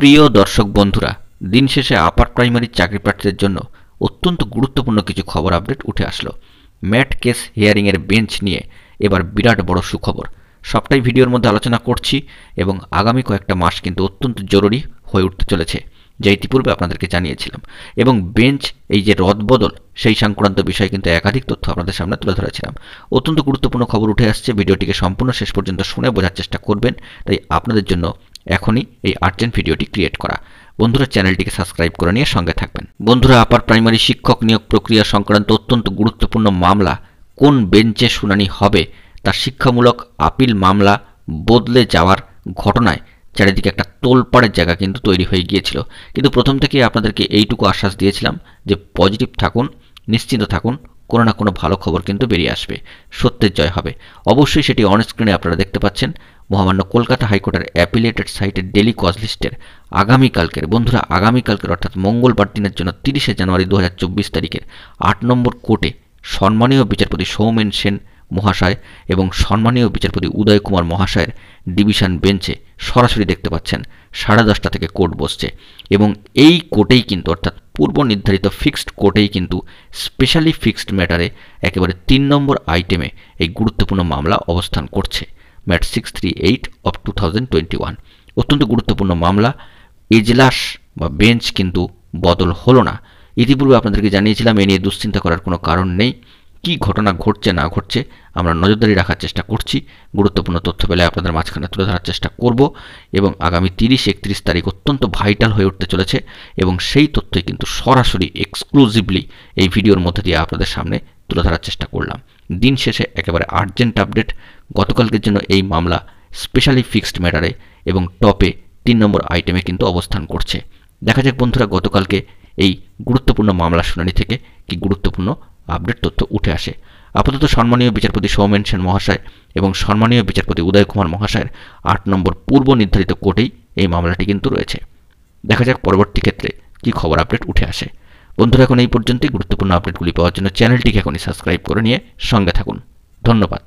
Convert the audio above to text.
প্রিয় দর্শক বন্ধুরা, দিন শেষে আপার প্রাইমারি চাকরি প্রার্থীদের জন্য অত্যন্ত গুরুত্বপূর্ণ কিছু খবর আপডেট উঠে আসলো। ম্যাট কেস হিয়ারিংয়ের বেঞ্চ নিয়ে এবার বিরাট বড় সুখবর। সবটাই ভিডিওর মধ্যে আলোচনা করছি এবং আগামী কয়েকটা মাস কিন্তু অত্যন্ত জরুরি হয়ে উঠতে চলেছে, যা ইতিপূর্বে আপনাদেরকে জানিয়েছিলাম। এবং বেঞ্চ এই যে রদবদল, সেই সংক্রান্ত বিষয়ে কিন্তু একাধিক তথ্য আপনাদের সামনে তুলে ধরেছিলাম। অত্যন্ত গুরুত্বপূর্ণ খবর উঠে আসছে, ভিডিওটিকে সম্পূর্ণ শেষ পর্যন্ত শুনে বোঝার চেষ্টা করবেন। তাই আপনাদের জন্য এখনই এই আর্জেন্ট ভিডিওটি ক্রিয়েট করা। বন্ধুরা, চ্যানেলটিকে সাবস্ক্রাইব করে নিয়ে সঙ্গে থাকবেন। বন্ধুরা, আপার প্রাইমারি শিক্ষক নিয়োগ প্রক্রিয়া সংক্রান্ত অত্যন্ত গুরুত্বপূর্ণ মামলা কোন বেঞ্চে শুনানি হবে, তার শিক্ষামূলক আপিল মামলা বদলে যাওয়ার ঘটনায় চারিদিকে একটা তোলপাড়ের জায়গা কিন্তু তৈরি হয়ে গিয়েছিল। কিন্তু প্রথম থেকেই আপনাদেরকে এইটুকু আশ্বাস দিয়েছিলাম যে পজিটিভ থাকুন, নিশ্চিন্ত থাকুন, কোনো না কোনো ভালো খবর কিন্তু বেরিয়ে আসবে, সত্যের জয় হবে। অবশ্যই সেটি অন স্ক্রিনে আপনারা দেখতে পাচ্ছেন। মহামান্য কলকাতা হাইকোর্টের অ্যাপিলেটেড সাইটের ডেলি কজ লিস্টের আগামীকালকের, বন্ধুরা আগামীকালকের অর্থাৎ মঙ্গলবার দিনের জন্য 30শে জানুয়ারি 2024 তারিখের 8 নম্বর কোর্টে সম্মানীয় বিচারপতি সৌমেন সেন মহাশয় এবং সম্মানীয় বিচারপতি উদয় কুমার মহাশয়ের ডিভিশন বেঞ্চে সরাসরি দেখতে পাচ্ছেন 10:30 থেকে কোর্ট বসছে। এবং এই কোর্টেই কিন্তু, অর্থাৎ পূর্ব নির্ধারিত ফিক্সড কোর্টেই কিন্তু স্পেশালি ফিক্সড ম্যাটারে একেবারে 3 নম্বর আইটেমে এই গুরুত্বপূর্ণ মামলা অবস্থান করছে। ম্যাট 638 অফ 2021 অত্যন্ত গুরুত্বপূর্ণ মামলা। এজলাস বা বেঞ্চ কিন্তু বদল হলো না। ইতিপূর্বে আপনাদেরকে জানিয়েছিলাম, এ নিয়ে দুশ্চিন্তা করার কোনো কারণ নেই। কি ঘটনা ঘটছে না ঘটছে আমরা নজরদারি রাখার চেষ্টা করছি। গুরুত্বপূর্ণ তথ্য পেলে আপনাদের মাঝখানে তুলে ধরার চেষ্টা করব। এবং আগামী 30-31 তারিখ অত্যন্ত ভাইটাল হয়ে উঠতে চলেছে এবং সেই তথ্যই কিন্তু সরাসরি এক্সক্লুসিভলি এই ভিডিওর মধ্যে দিয়ে আপনাদের সামনে তুলে ধরার চেষ্টা করলাম। দিন শেষে একেবারে আর্জেন্ট আপডেট। গতকালকের জন্য এই মামলা স্পেশালি ফিক্সড ম্যাটারে এবং টপে 3 নম্বর আইটেমে কিন্তু অবস্থান করছে। দেখা যাক বন্ধুরা, গতকালকে এই গুরুত্বপূর্ণ মামলা শুনানি থেকে কি গুরুত্বপূর্ণ আপডেট তথ্য উঠে আসে। আপাতত সম্মানীয় বিচারপতি সৌমেন সেন মহাশয় এবং সম্মানীয় বিচারপতি উদয় কুমার মহাশয়ের 8 নম্বর পূর্ব নির্ধারিত কোর্টেই এই মামলাটি কিন্তু রয়েছে। দেখা যাক পরবর্তী ক্ষেত্রে কি খবর আপডেট উঠে আসে। বন্ধুরা, এখন এই পর্যন্তই। গুরুত্বপূর্ণ আপডেটগুলি পাওয়ার জন্য চ্যানেলটিকে এখনই সাবস্ক্রাইব করে নিয়ে সঙ্গে থাকুন। ধন্যবাদ।